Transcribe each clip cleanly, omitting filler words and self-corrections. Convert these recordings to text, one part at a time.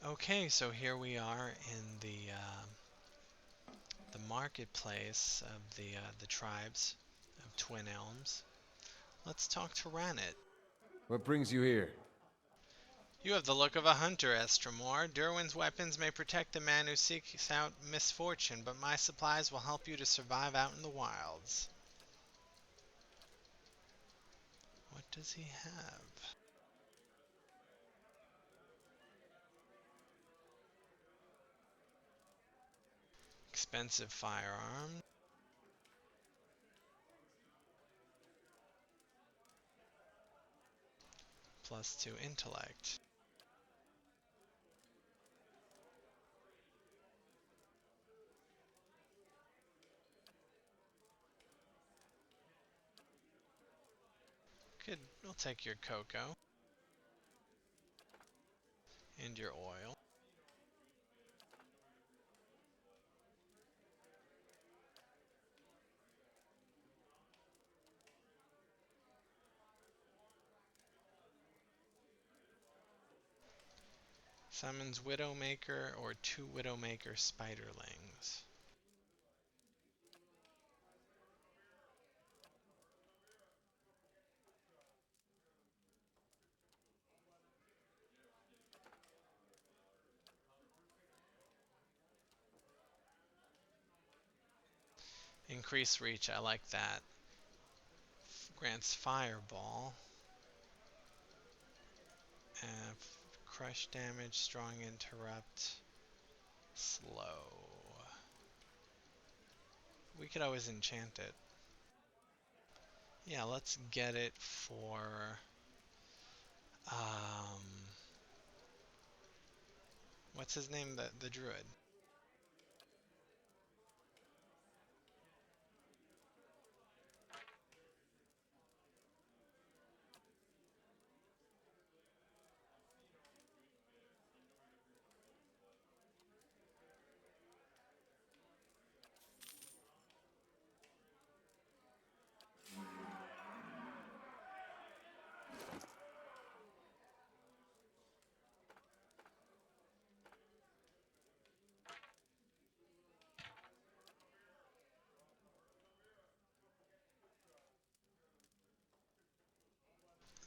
Okay, so here we are in the marketplace of the tribes of Twin Elms. Let's talk to Ranit. What brings you here? You have the look of a hunter, Estramor. Derwin's weapons may protect the man who seeks out misfortune, but my supplies will help you to survive out in the wilds. What does he have? Expensive firearm. +2 intellect. Good, we'll take your cocoa and your oil. Summons Widowmaker or 2 Widowmaker Spiderlings. Increase reach, I like that. Grants fireball. Uh, crush damage, strong interrupt, slow. We could always enchant it. Yeah, let's get it for um what's his name? The druid.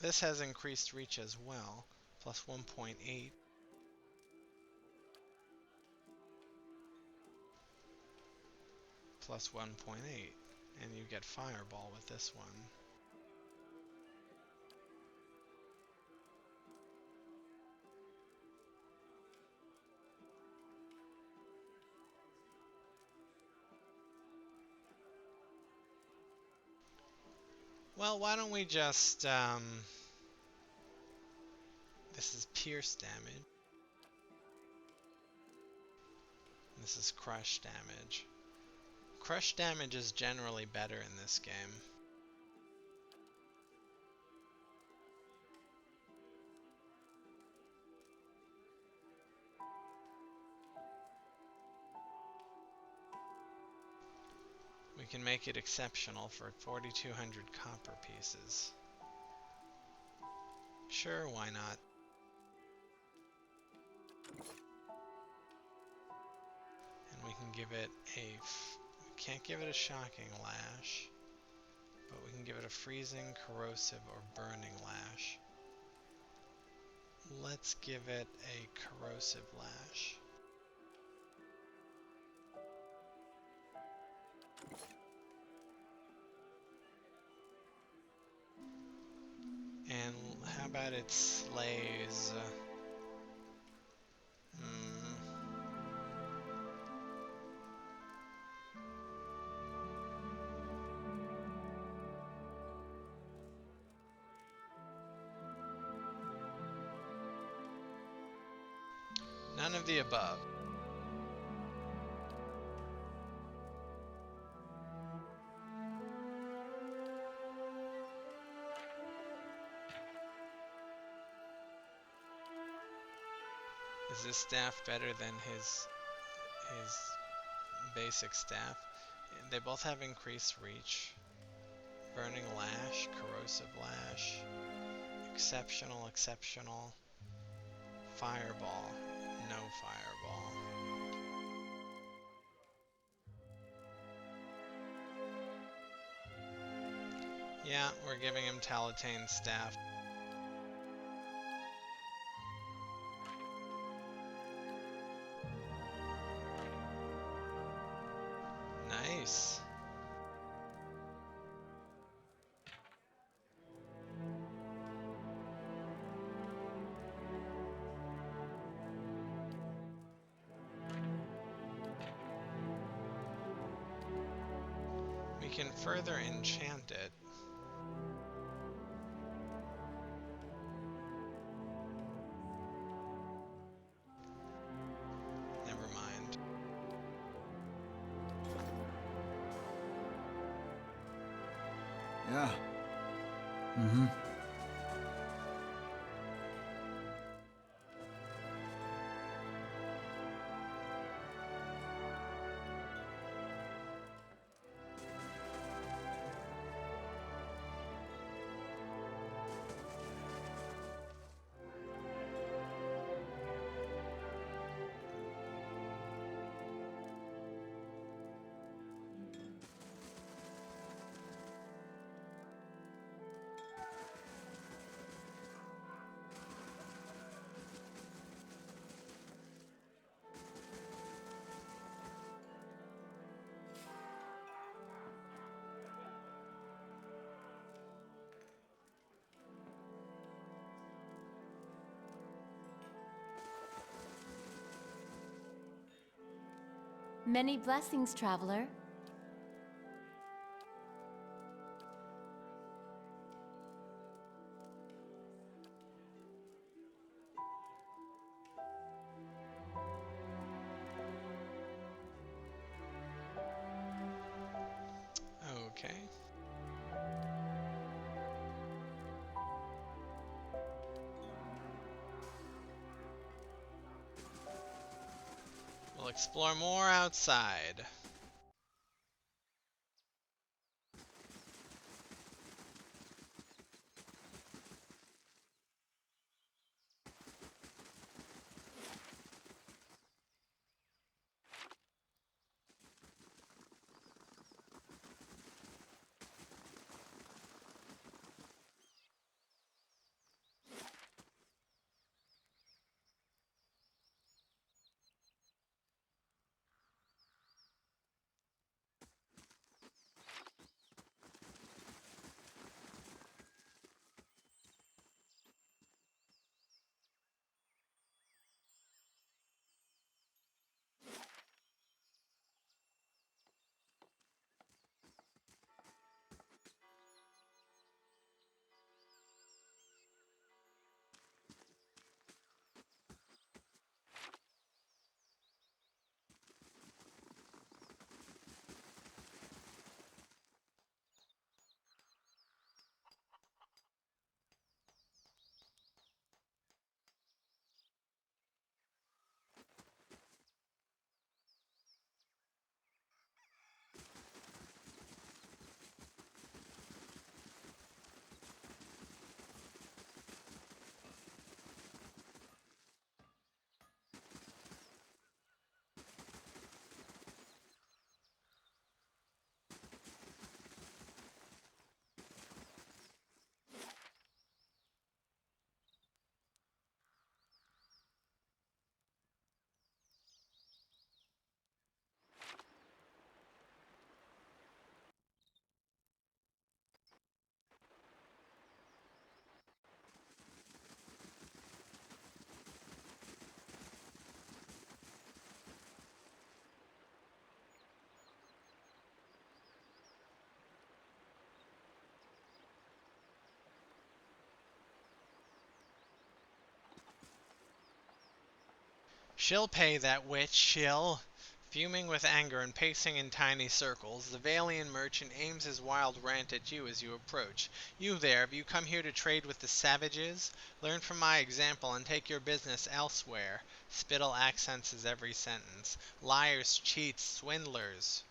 This has increased reach as well, plus 1.8. Plus 1.8. And you get fireball with this one. Well, why don't we just this is pierce damage. This is crush damage. Crush damage is generally better in this game. We can make it exceptional for 4,200 copper pieces. Sure, why not? And we can give it we can't give it a shocking lash, but we can give it a freezing, corrosive, or burning lash. Let's give it a corrosive lash. And how about it slays? None of the above. Is this staff better than his basic staff? They both have increased reach. Burning Lash, Corrosive Lash, Exceptional, Exceptional, Fireball. no fireball. Yeah, we're giving him Talatane's staff. Nice. We can further enchant it. Never mind. Yeah. Mm-hmm. Many blessings, traveler. Okay. We'll explore more outside. She'll pay, that witch, she'll! Fuming with anger and pacing in tiny circles, the Valian merchant aims his wild rant at you as you approach. You there, have you come here to trade with the savages? Learn from my example and take your business elsewhere. Spittle accents his every sentence. Liars, cheats, swindlers.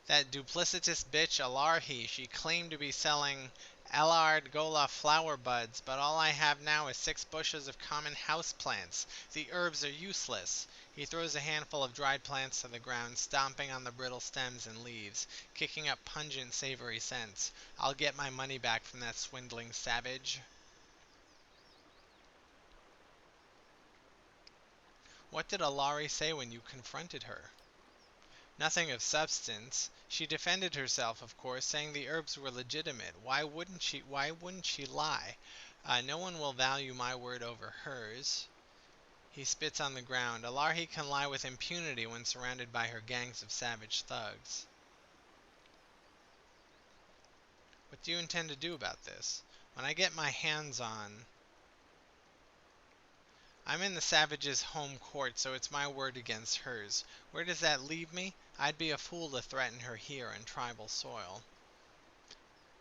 That duplicitous bitch Alarhi, she claimed to be selling Ellard Gola flower buds, but all I have now is 6 bushes of common house plants. The herbs are useless. He throws a handful of dried plants to the ground, stomping on the brittle stems and leaves, kicking up pungent, savory scents. I'll get my money back from that swindling savage. What did Alari say when you confronted her? Nothing of substance. She defended herself, of course, saying the herbs were legitimate. Why wouldn't she lie? No one will value my word over hers. He spits on the ground. Alari can lie with impunity when surrounded by her gangs of savage thugs. What do you intend to do about this? When I get my hands on... I'm in the savage's home court, so it's my word against hers. Where does that leave me? I'd be a fool to threaten her here on tribal soil.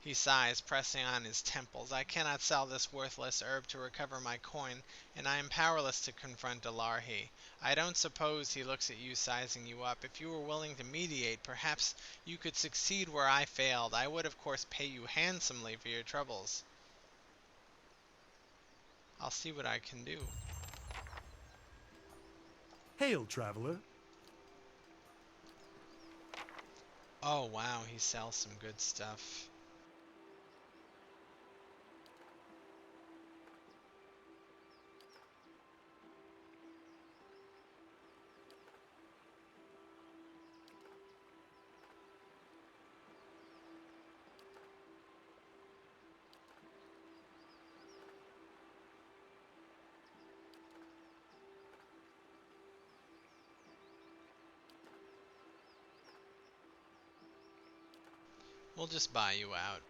He sighs, pressing on his temples. I cannot sell this worthless herb to recover my coin, and I am powerless to confront Alarhi. I don't suppose he looks at you, sizing you up. If you were willing to mediate, perhaps you could succeed where I failed. I would, of course, pay you handsomely for your troubles. I'll see what I can do. Hail, traveler. Oh, wow, he sells some good stuff. We'll just buy you out.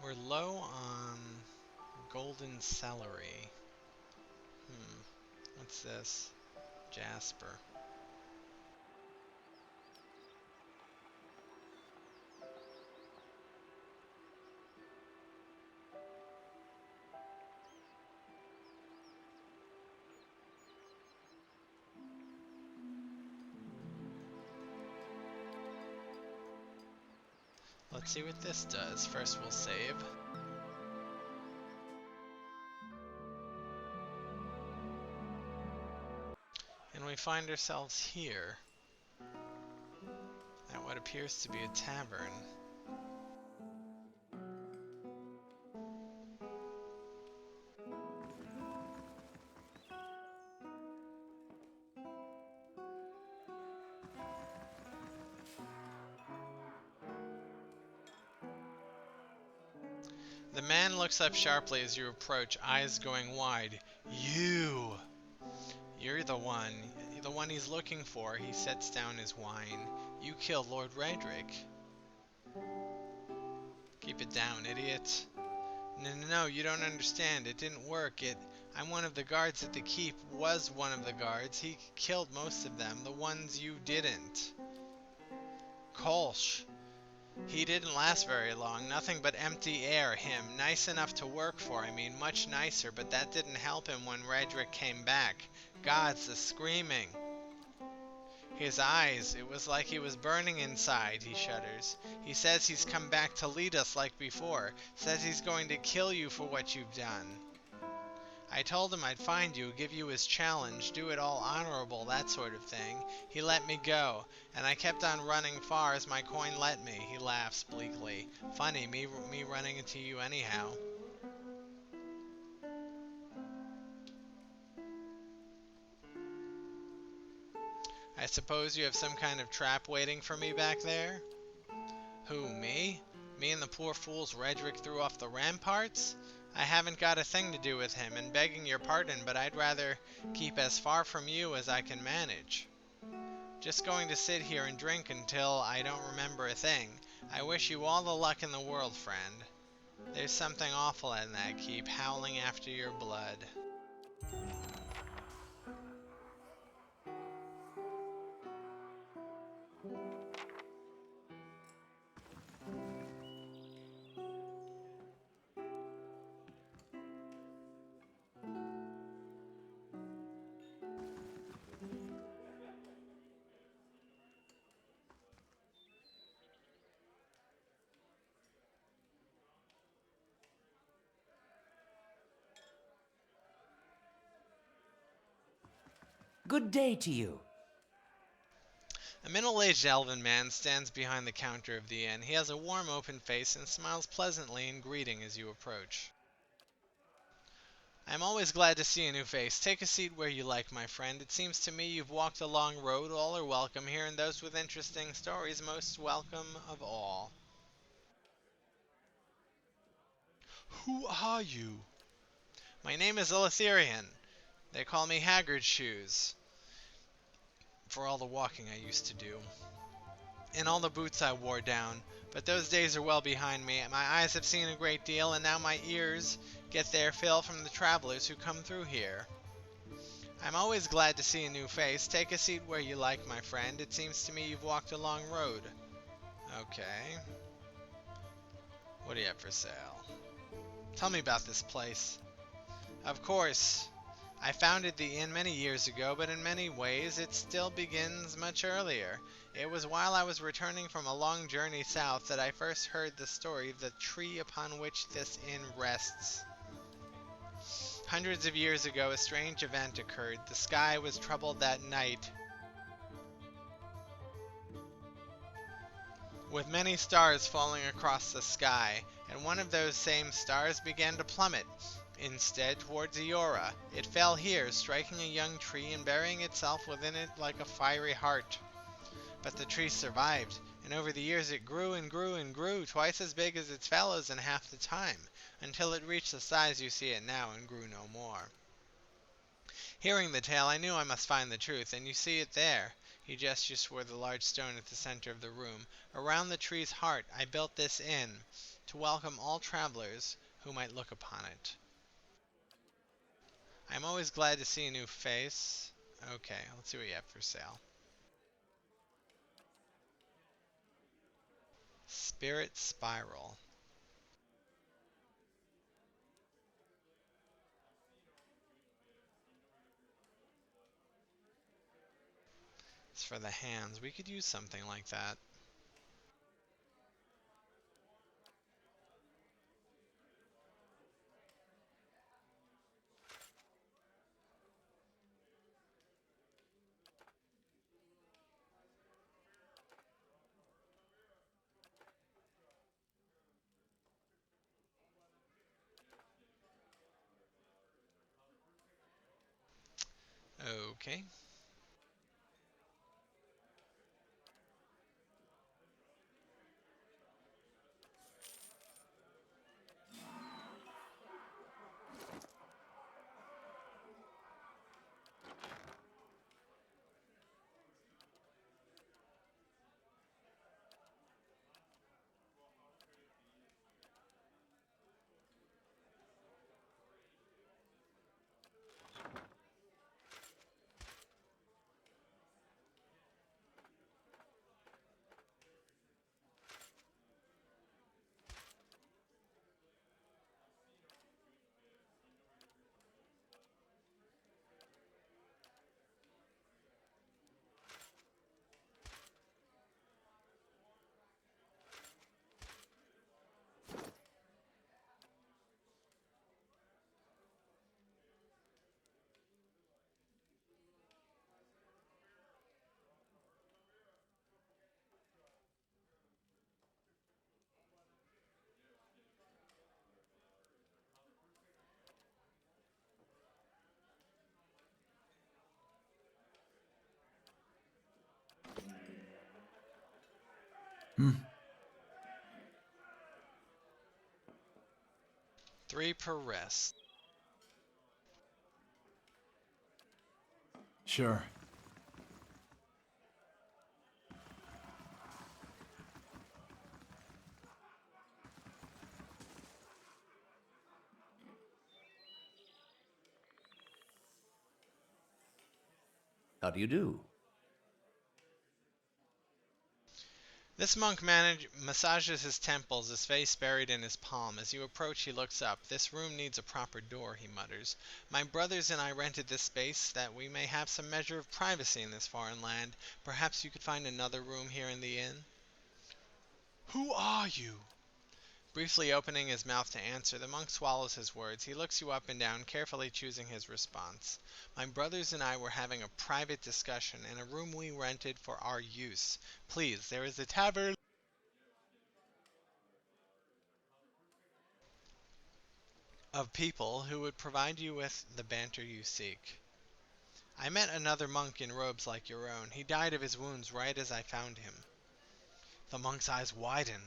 We're low on golden celery. What's this? Jasper. Let's see what this does. First we'll save. And we find ourselves here, at what appears to be a tavern. The man looks up sharply as you approach, eyes going wide. You! You're the one he's looking for. He sets down his wine. You killed Lord Redrick. Keep it down, idiot. No, you don't understand. It didn't work. I'm one of the guards at the keep, was one of the guards. He killed most of them, the ones you didn't. Kolsch. He didn't last very long. Nothing but empty air, him. Nice enough to work for, I mean, much nicer, but that didn't help him when Redrick came back. Gods, the screaming. His eyes, it was like he was burning inside, he shudders. He says he's come back to lead us like before. Says he's going to kill you for what you've done. I told him I'd find you, give you his challenge, do it all honorable, that sort of thing. He let me go, and I kept on running far as my coin let me. He laughs bleakly. Funny, me running into you anyhow. I suppose you have some kind of trap waiting for me back there? Who, me? Me and the poor fools Redrick threw off the ramparts? I haven't got a thing to do with him, and begging your pardon, but I'd rather keep as far from you as I can manage. Just going to sit here and drink until I don't remember a thing. I wish you all the luck in the world, friend. There's something awful in that keep, howling after your blood. Good day to you. A middle-aged elven man stands behind the counter of the inn. He has a warm, open face and smiles pleasantly in greeting as you approach. I am always glad to see a new face. Take a seat where you like, my friend. It seems to me you've walked a long road. All are welcome here, and those with interesting stories most welcome of all. Who are you? My name is Eleutherion. They call me Haggard Shoes, for all the walking I used to do, and all the boots I wore down. But those days are well behind me. My eyes have seen a great deal, and now my ears get their fill from the travelers who come through here. I'm always glad to see a new face. Take a seat where you like, my friend. It seems to me you've walked a long road. Okay. What do you have for sale? Tell me about this place. Of course. I founded the inn many years ago, but in many ways it still begins much earlier. It was while I was returning from a long journey south that I first heard the story of the tree upon which this inn rests. Hundreds of years ago, a strange event occurred. The sky was troubled that night with many stars falling across the sky, and one of those same stars began to plummet, instead towards Eora. It fell here, striking a young tree and burying itself within it like a fiery heart. But the tree survived, and over the years it grew and grew and grew, twice as big as its fellows in half the time, until it reached the size you see it now and grew no more. Hearing the tale, I knew I must find the truth, and you see it there. He gestures toward the large stone at the center of the room. Around the tree's heart I built this inn, to welcome all travelers who might look upon it. I am always glad to see a new face. Okay, let's see what you have for sale. Spirit Spiral. It's for the hands. We could use something like that. Okay. Hmm. 3 per rest. Sure. How do you do? This monk massages his temples, his face buried in his palm. As you approach, he looks up. This room needs a proper door, he mutters. My brothers and I rented this space that we may have some measure of privacy in this foreign land. Perhaps you could find another room here in the inn? Who are you? Briefly opening his mouth to answer, the monk swallows his words. He looks you up and down, carefully choosing his response. My brothers and I were having a private discussion in a room we rented for our use. Please, there is a tavern of people who would provide you with the banter you seek. I met another monk in robes like your own. He died of his wounds right as I found him. The monk's eyes widen.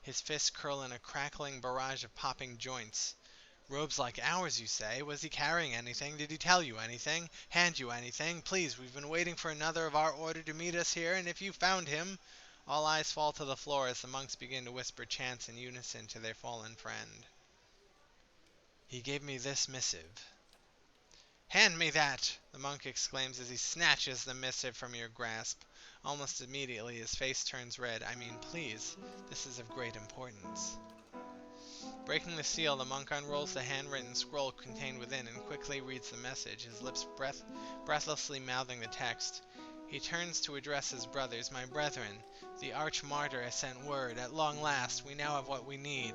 His fists curl in a crackling barrage of popping joints. Robes like ours, you say? Was he carrying anything? Did he tell you anything? Hand you anything? Please, we've been waiting for another of our order to meet us here, and if you found him... All eyes fall to the floor as the monks begin to whisper chants in unison to their fallen friend. He gave me this missive. Hand me that! The monk exclaims as he snatches the missive from your grasp. Almost immediately his face turns red. I mean, please, this is of great importance. Breaking the seal, the monk unrolls the handwritten scroll contained within and quickly reads the message, his lips breathlessly mouthing the text. He turns to address his brothers. My brethren, the arch-martyr has sent word. At long last, we now have what we need.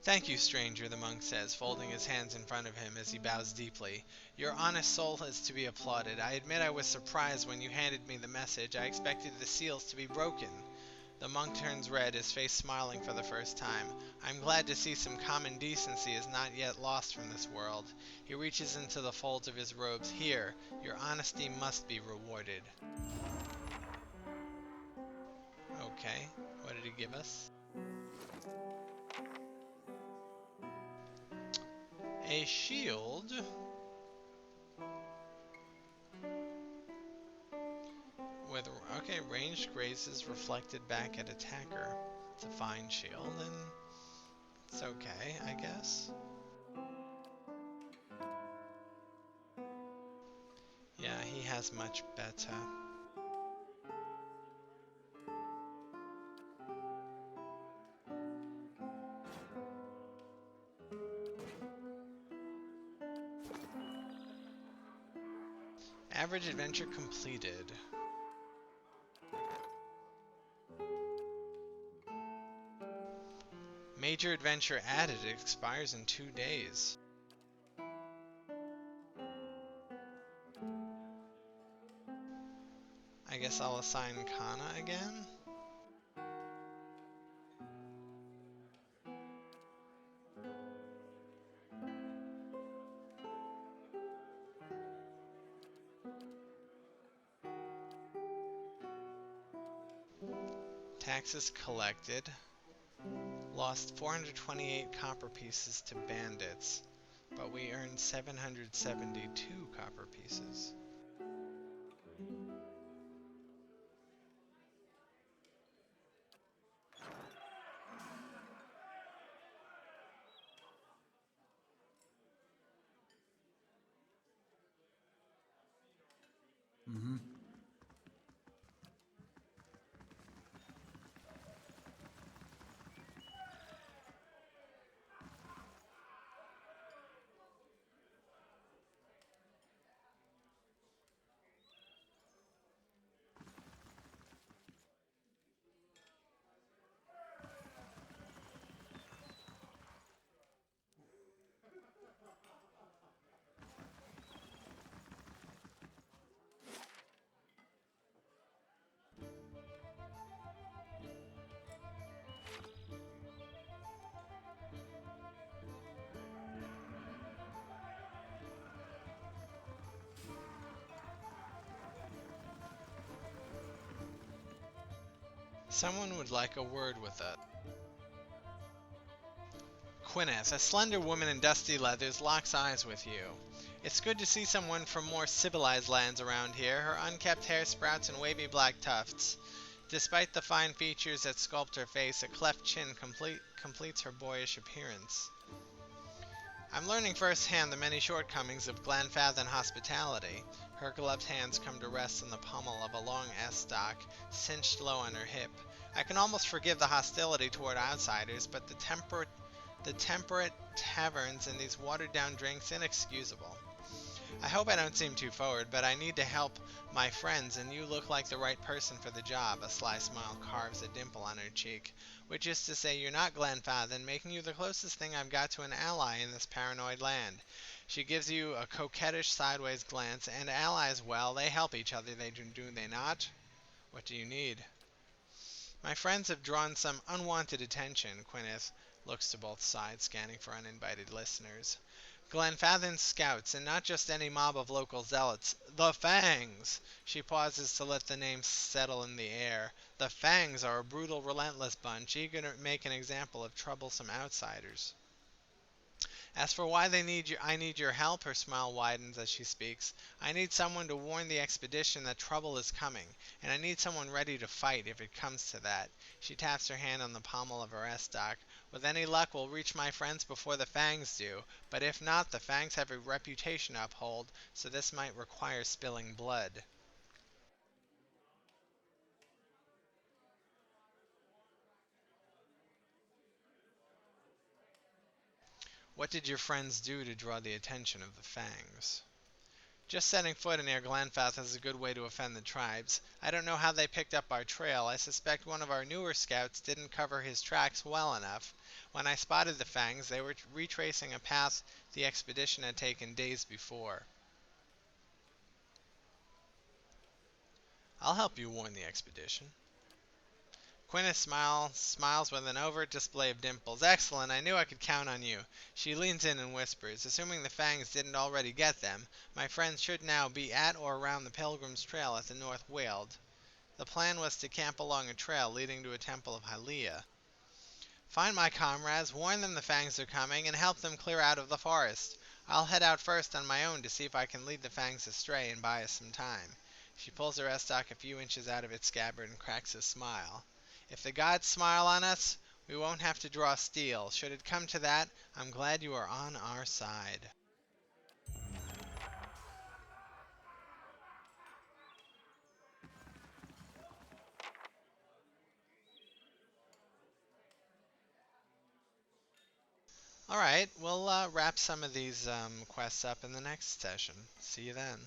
Thank you, stranger, the monk says, folding his hands in front of him as he bows deeply. Your honest soul is to be applauded. I admit I was surprised when you handed me the message. I expected the seals to be broken. The monk turns red, his face smiling for the first time. I'm glad to see some common decency is not yet lost from this world. He reaches into the folds of his robes. Here, your honesty must be rewarded. Okay, what did he give us? A shield with, okay, ranged grazes reflected back at attacker. It's a fine shield, and it's okay, I guess. Yeah, he has much better. Average adventure completed. Major adventure added. It expires in 2 days. I guess I'll assign Kana again. Taxes collected. Lost 428 copper pieces to bandits, but we earned 772 copper pieces. Someone would like a word with it. Quineth, a slender woman in dusty leathers, locks eyes with you. It's good to see someone from more civilized lands around here. Her unkempt hair sprouts in wavy black tufts. Despite the fine features that sculpt her face, a cleft chin completes her boyish appearance. I'm learning firsthand the many shortcomings of Glenfathen hospitality. Her gloved hands come to rest on the pommel of a long S-stock, cinched low on her hip. I can almost forgive the hostility toward outsiders, but the temperate taverns and these watered-down drinks inexcusable. I hope I don't seem too forward, but I need to help my friends, and you look like the right person for the job. A sly smile carves a dimple on her cheek, which is to say you're not Glenfathen, making you the closest thing I've got to an ally in this paranoid land. She gives you a coquettish sideways glance, and allies, well, they help each other, do they not? What do you need? My friends have drawn some unwanted attention. Gwyneth looks to both sides, scanning for uninvited listeners. Glenfathen's scouts, and not just any mob of local zealots. The Fangs! She pauses to let the name settle in the air. The Fangs are a brutal, relentless bunch, eager to make an example of troublesome outsiders. As for why I need your help, her smile widens as she speaks. I need someone to warn the expedition that trouble is coming, and I need someone ready to fight if it comes to that. She taps her hand on the pommel of her S-stock. With any luck, we'll reach my friends before the Fangs do, but if not, the Fangs have a reputation to uphold, so this might require spilling blood. What did your friends do to draw the attention of the Fangs? Just setting foot near Glenfathen is a good way to offend the tribes. I don't know how they picked up our trail. I suspect one of our newer scouts didn't cover his tracks well enough. When I spotted the Fangs, they were retracing a path the expedition had taken days before. I'll help you warn the expedition. Gwyneth smiles with an overt display of dimples. Excellent, I knew I could count on you. She leans in and whispers, assuming the Fangs didn't already get them, my friends should now be at or around the Pilgrim's Trail at the North Weald. The plan was to camp along a trail leading to a temple of Hylia. Find my comrades, warn them the Fangs are coming, and help them clear out of the forest. I'll head out first on my own to see if I can lead the Fangs astray and buy us some time. She pulls her S-stock a few inches out of its scabbard and cracks a smile. If the gods smile on us, we won't have to draw steel. Should it come to that, I'm glad you are on our side. Alright, we'll wrap some of these quests up in the next session. See you then.